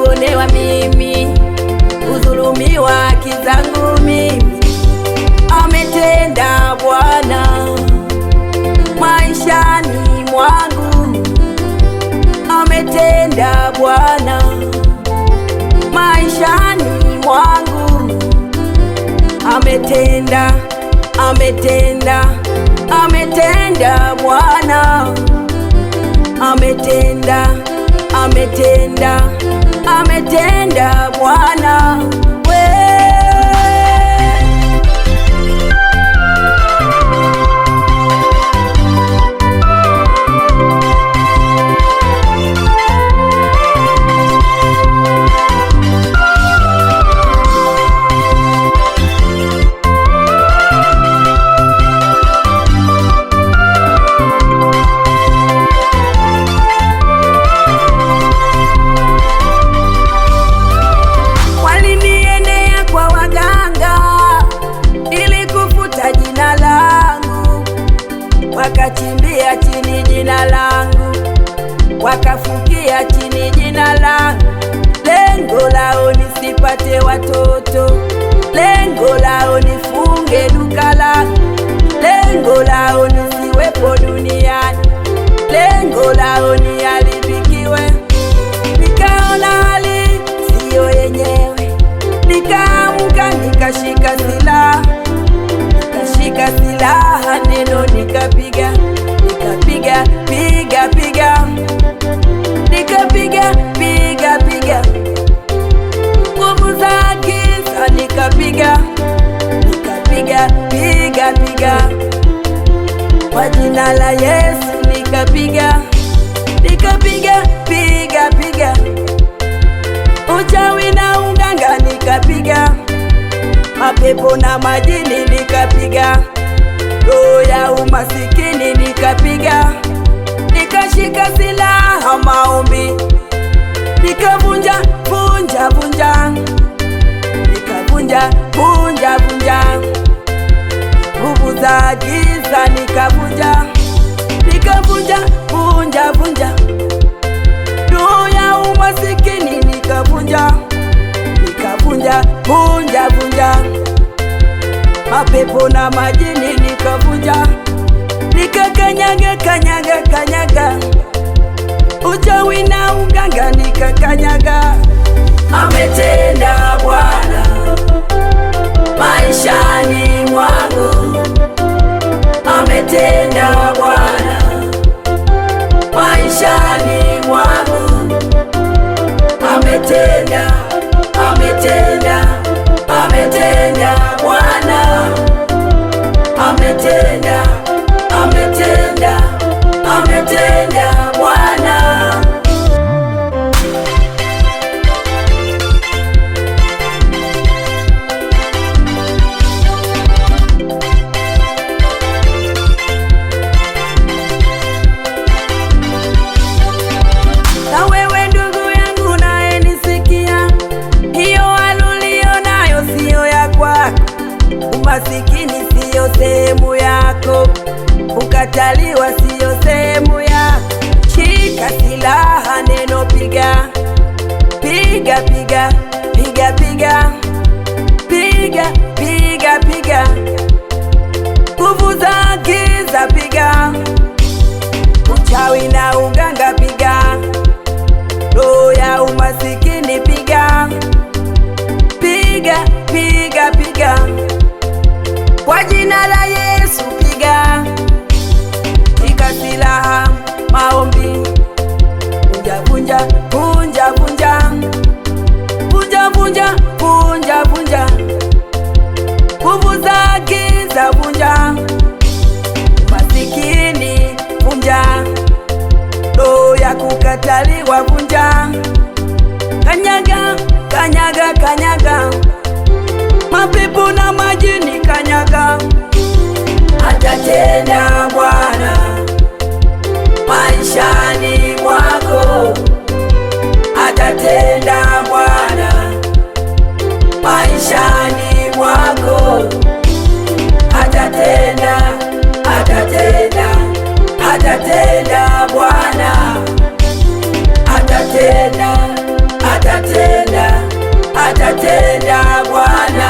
kuonewa mimi, kudhulumiwa haki zangu mimi. Ametenda Bwana maishani mwangu, ametenda Bwana maishani mwangu, ametenda, ametenda, ametenda Bwana, ametenda, ametenda, ametenda Bwana. Wakachimbia chini jina langu, wakafukia chini jina langu. Lengo lao nisipate watoto, lengo lao nifunge duka langu, lengo lao nisiwepo duniani, lengo lao niharibikiwe. Nikaona hali siyo yenyewe, nikaamka nikashika silaha, nikashika silaha, neno nikapiga, nikapiga, piga, piga, nikapiga, piga, piga, nguvu za giza nikapiga, nikapiga, piga, piga, kwa jina la Yesu nikapiga, nikapiga, piga, piga, uchawi na uganga nikapiga, mapepo na majini nikapiga, roho ya umasikini nikapiga, nikashika silaha maombi, nikavunja, vunja, vunja, nikavunja, vunja, vunja, nguvu za giza nikavunja, nikavunja, vunja, vunja, roho ya umasikini nikavunja, nikavunja, vunja, vunja, mapepo na majini nikavunja, nikakanyaga, kanyaga, kanyaga, uchawi na uganga nikakanyaga. Ametenda Bwana maishani mwangu, ametenda Bwana maishani mwangu, ametenda, ametenda, ametenda Bwana, ametenda, ametenda, ametenda Bwana. Na wewe ndugu yangu naye nisikia, hiyo hali ulionayo siyo ya kwako, umasikini siyo sehemu yako, ukataliwa siyo sehemu yako. Shika silaha, neno piga, piga, piga, piga, piga, piga, piga, piga, nguvu za giza piga, uchawi na uganga piga, roho ya umasikini piga, piga, piga, piga, kwa jina la Yesu piga. Shika silaha maombi, vunja, vunja, vunja, vunja, vunja, vunja, vunja, vunja, nguvu za giza vunja, umasikini vunja, roho ya kukataliwa vunja, kanyaga, kanyaga, kanyaga, mapepo na majini kanyaga. Atatenda Bwana maishani mwako, atatenda Bwana maishani mwako, atatenda, atatenda, atatenda Bwana, atatenda, atatenda, atatenda Bwana.